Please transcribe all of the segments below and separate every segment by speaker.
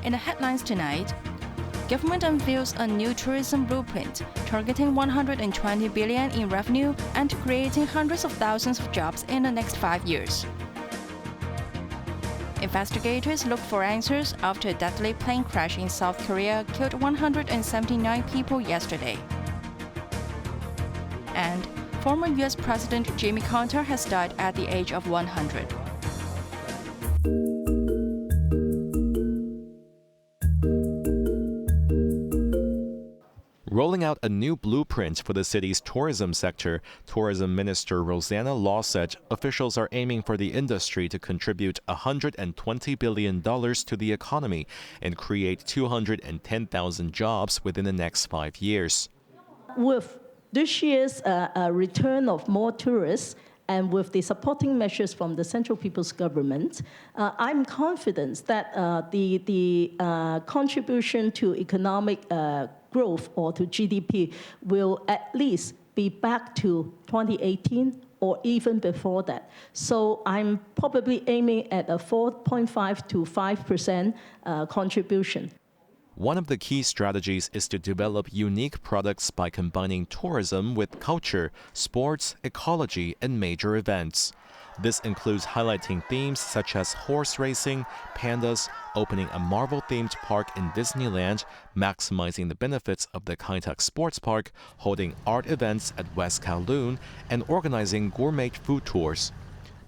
Speaker 1: In the headlines tonight, government unveils a new tourism blueprint, targeting 120 billion in revenue and creating hundreds of thousands of jobs in the next 5 years. Investigators look for answers after a deadly plane crash in South Korea killed 179 people yesterday. And former US President Jimmy Carter has died at the age of 100.
Speaker 2: Rolling out a new blueprint for the city's tourism sector, Tourism Minister Rosanna Law said officials are aiming for the industry to contribute $120 billion to the economy and create 210,000 jobs within the next 5 years.
Speaker 3: With this year's return of more tourists, and with the supporting measures from the Central People's Government, I'm confident that the contribution to economic growth or to GDP will at least be back to 2018 or even before that. So I'm probably aiming at a 4.5 to 5% contribution.
Speaker 2: One of the key strategies is to develop unique products by combining tourism with culture, sports, ecology, and major events. This includes highlighting themes such as horse racing, pandas, opening a Marvel-themed park in Disneyland, maximizing the benefits of the Kai Tak Sports Park, holding art events at West Kowloon, and organizing gourmet food tours.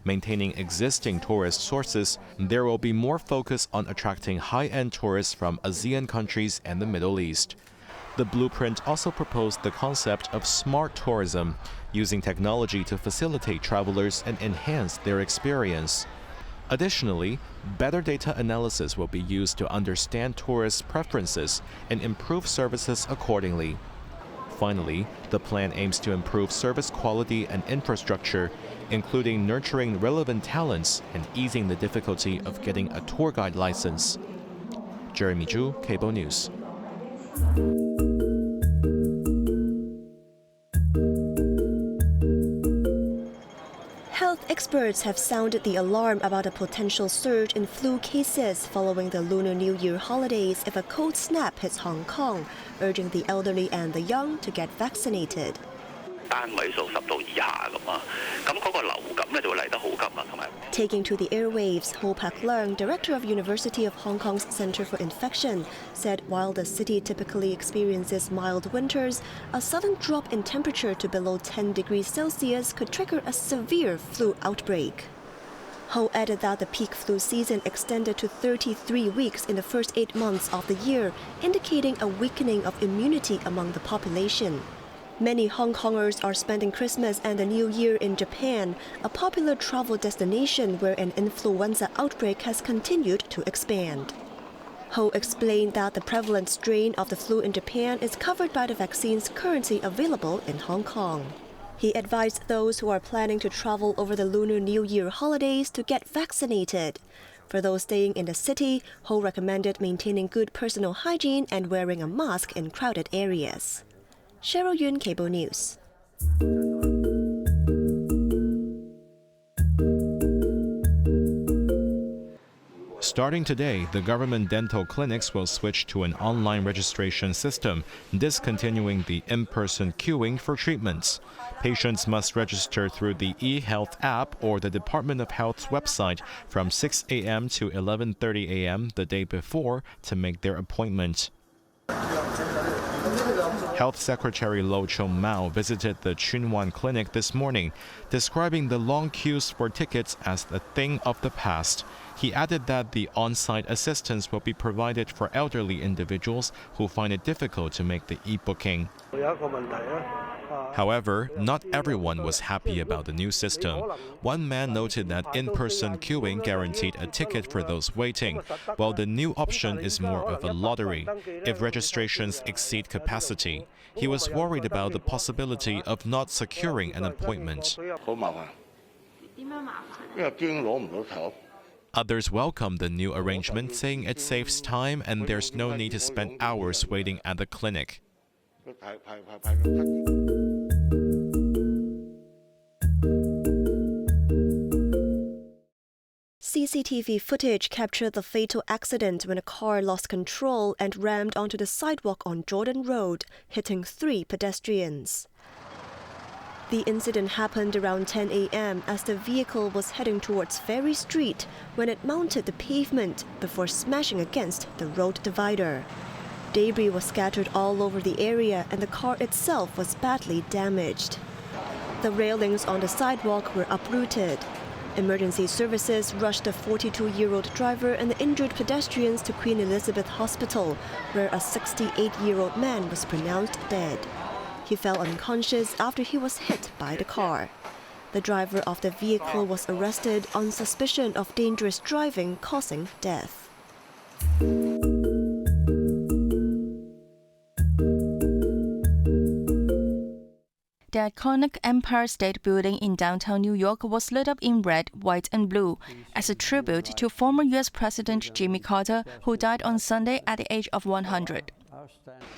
Speaker 2: Maintaining existing tourist sources, there will be more focus on attracting high-end tourists from ASEAN countries and the Middle East. The blueprint also proposed the concept of smart tourism, using technology to facilitate travelers and enhance their experience. Additionally, better data analysis will be used to understand tourists' preferences and improve services accordingly. Finally, the plan aims to improve service quality and infrastructure, including nurturing relevant talents and easing the difficulty of getting a tour guide license. Jeremy Zhu, Cable News.
Speaker 4: Health experts have sounded the alarm about a potential surge in flu cases following the Lunar New Year holidays if a cold snap hits Hong Kong, urging the elderly and the young to get vaccinated. Taking to the airwaves, Ho Pak Leung, director of University of Hong Kong's Center for Infection, said while the city typically experiences mild winters, a sudden drop in temperature to below 10 degrees Celsius could trigger a severe flu outbreak. Ho added that the peak flu season extended to 33 weeks in the first 8 months of the year, indicating a weakening of immunity among the population. Many Hong Kongers are spending Christmas and the New Year in Japan, a popular travel destination where an influenza outbreak has continued to expand. Ho explained that the prevalent strain of the flu in Japan is covered by the vaccines currently available in Hong Kong. He advised those who are planning to travel over the Lunar New Year holidays to get vaccinated. For those staying in the city, Ho recommended maintaining good personal hygiene and wearing a mask in crowded areas. Cheryl Yun, Cable News.
Speaker 2: Starting today, the government dental clinics will switch to an online registration system, discontinuing the in-person queuing for treatments. Patients must register through the eHealth app or the Department of Health's website from 6 a.m. to 11:30 a.m. the day before to make their appointment. Health Secretary Lo Chung Mao visited the Chun Wan Clinic this morning, describing the long queues for tickets as a thing of the past. He added that the on-site assistance will be provided for elderly individuals who find it difficult to make the e-booking. However, not everyone was happy about the new system. One man noted that in-person queuing guaranteed a ticket for those waiting, while the new option is more of a lottery if registrations exceed capacity. He was worried about the possibility of not securing an appointment. Others welcomed the new arrangement, saying it saves time and there's no need to spend hours waiting at the clinic.
Speaker 4: CCTV footage captured the fatal accident when a car lost control and rammed onto the sidewalk on Jordan Road, hitting 3 pedestrians. The incident happened around 10 a.m. as the vehicle was heading towards Ferry Street when it mounted the pavement before smashing against the road divider. Debris was scattered all over the area and the car itself was badly damaged. The railings on the sidewalk were uprooted. Emergency services rushed the 42-year-old driver and the injured pedestrians to Queen Elizabeth Hospital, where a 68-year-old man was pronounced dead. He fell unconscious after he was hit by the car. The driver of the vehicle was arrested on suspicion of dangerous driving causing death.
Speaker 1: The iconic Empire State Building in downtown New York was lit up in red, white, and blue as a tribute to former U.S. President Jimmy Carter, who died on Sunday at the age of 100.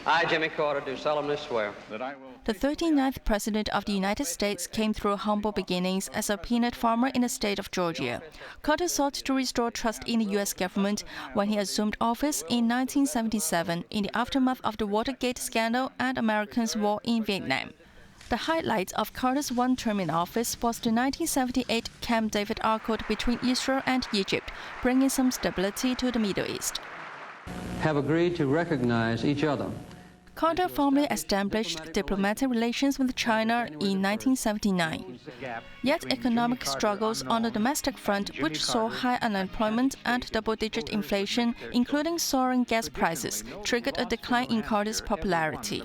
Speaker 5: I, Jimmy Carter, do solemnly swear that I will.
Speaker 1: The 39th President of the United States came through humble beginnings as a peanut farmer in the state of Georgia. Carter sought to restore trust in the U.S. government when he assumed office in 1977 in the aftermath of the Watergate scandal and Americans' war in Vietnam. The highlight of Carter's one term in office was the 1978 Camp David Accord between Israel and Egypt, bringing some stability to the Middle East.
Speaker 5: Have agreed to recognize each other.
Speaker 1: Carter formally established diplomatic relations with China in 1979. Yet economic struggles on the domestic front, which saw high unemployment and double-digit inflation, including soaring gas prices, triggered a decline in Carter's popularity.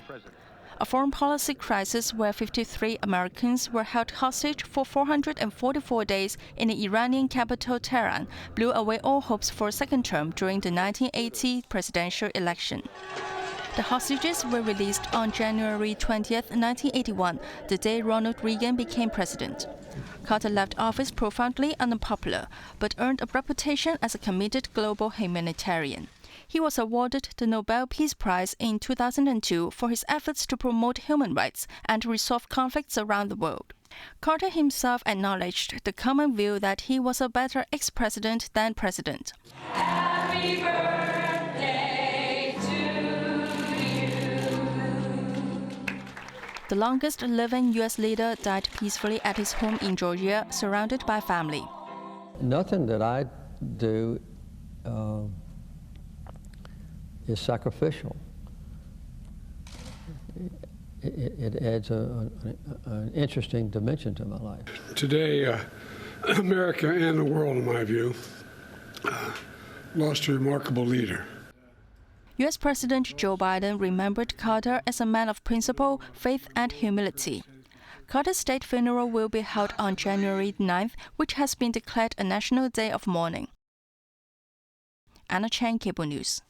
Speaker 1: A foreign policy crisis where 53 Americans were held hostage for 444 days in the Iranian capital Tehran blew away all hopes for a second term during the 1980 presidential election. The hostages were released on January 20, 1981, the day Ronald Reagan became president. Carter left office profoundly unpopular, but earned a reputation as a committed global humanitarian. He was awarded the Nobel Peace Prize in 2002 for his efforts to promote human rights and resolve conflicts around the world. Carter himself acknowledged the common view that he was a better ex-president than president.
Speaker 6: Happy birthday to you.
Speaker 1: The longest living U.S. leader died peacefully at his home in Georgia, surrounded by family.
Speaker 7: Nothing that I do is sacrificial. It adds an interesting dimension to my life.
Speaker 8: Today, America and the world, in my view, lost a remarkable leader.
Speaker 1: U.S. President Joe Biden remembered Carter as a man of principle, faith, and humility. Carter's state funeral will be held on January 9th, which has been declared a national day of mourning. Anna Chan, Cable News.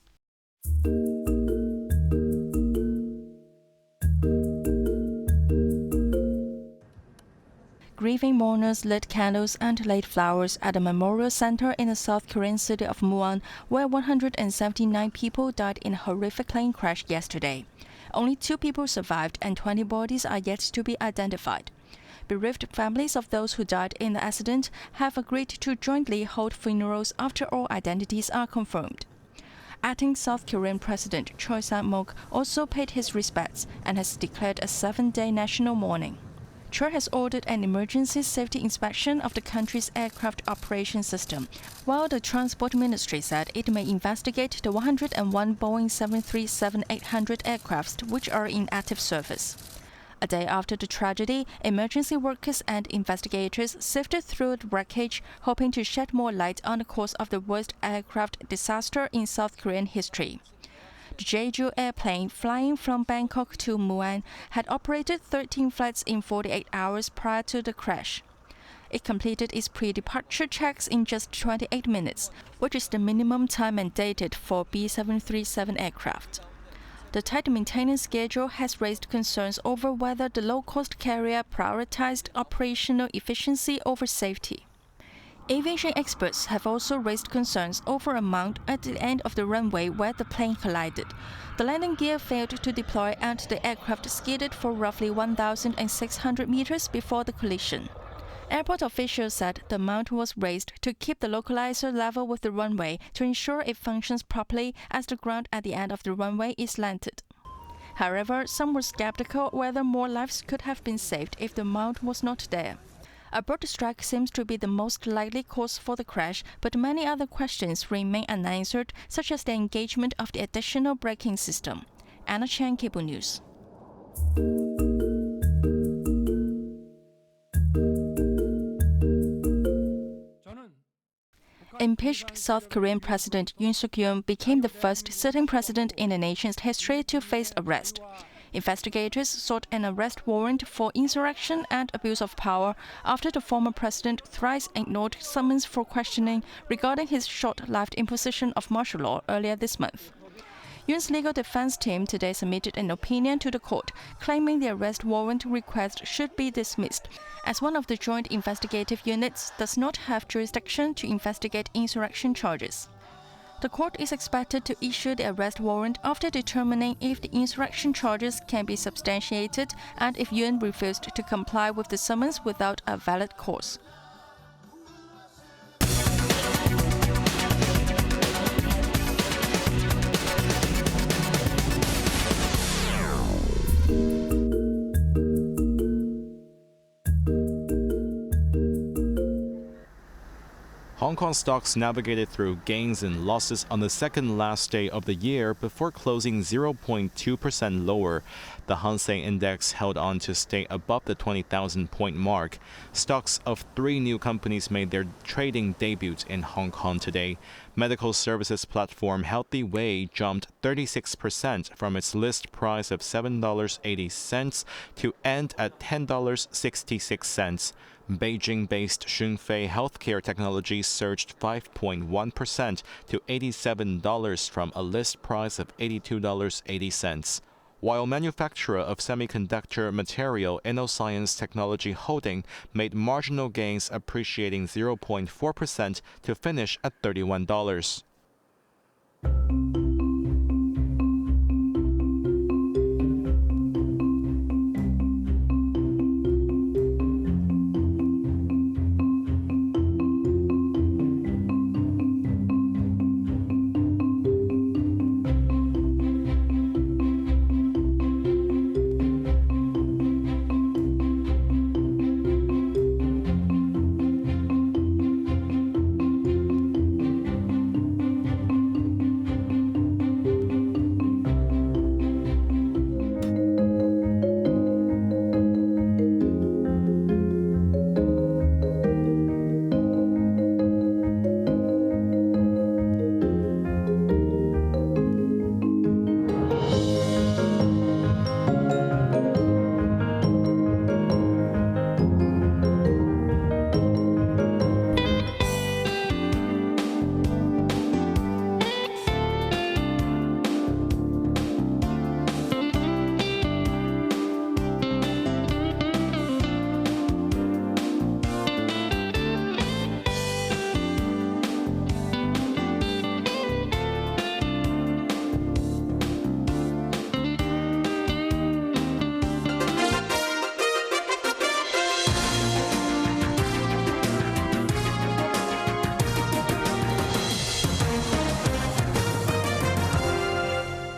Speaker 1: Grieving mourners lit candles and laid flowers at a memorial center in the South Korean city of Muan, where 179 people died in a horrific plane crash yesterday. Only 2 people survived and 20 bodies are yet to be identified. Bereaved families of those who died in the accident have agreed to jointly hold funerals after all identities are confirmed. Acting South Korean President Choi Sang-mok also paid his respects and has declared a 7-day national mourning. Choi has ordered an emergency safety inspection of the country's aircraft operation system, while the Transport Ministry said it may investigate the 101 Boeing 737-800 aircraft which are in active service. A day after the tragedy, emergency workers and investigators sifted through the wreckage, hoping to shed more light on the cause of the worst aircraft disaster in South Korean history. The Jeju airplane, flying from Bangkok to Muan, had operated 13 flights in 48 hours prior to the crash. It completed its pre-departure checks in just 28 minutes, which is the minimum time mandated for B737 aircraft. The tight maintenance schedule has raised concerns over whether the low-cost carrier prioritized operational efficiency over safety. Aviation experts have also raised concerns over a mount at the end of the runway where the plane collided. The landing gear failed to deploy and the aircraft skidded for roughly 1,600 meters before the collision. Airport officials said the amount was raised to keep the localizer level with the runway to ensure it functions properly as the ground at the end of the runway is slanted. However, some were skeptical whether more lives could have been saved if the amount was not there. A bird strike seems to be the most likely cause for the crash, but many other questions remain unanswered, such as the engagement of the additional braking system. Anna Chan, Cable News. Impeached South Korean President Yoon Suk-yeol became the first sitting president in the nation's history to face arrest. Investigators sought an arrest warrant for insurrection and abuse of power after the former president thrice ignored summons for questioning regarding his short-lived imposition of martial law earlier this month. Yoon's legal defense team today submitted an opinion to the court, claiming the arrest warrant request should be dismissed, as one of the joint investigative units does not have jurisdiction to investigate insurrection charges. The court is expected to issue the arrest warrant after determining if the insurrection charges can be substantiated and if Yoon refused to comply with the summons without a valid cause.
Speaker 2: Hong Kong stocks navigated through gains and losses on the second last day of the year before closing 0.2% lower. The Hang Seng Index held on to stay above the 20,000-point mark. Stocks of 3 new companies made their trading debut in Hong Kong today. Medical services platform Healthy Way jumped 36% from its list price of $7.80 to end at $10.66. Beijing-based Xunfei Healthcare Technology surged 5.1% to $87 from a list price of $82.80. While manufacturer of semiconductor material InnoScience Technology Holding made marginal gains, appreciating 0.4% to finish at $31.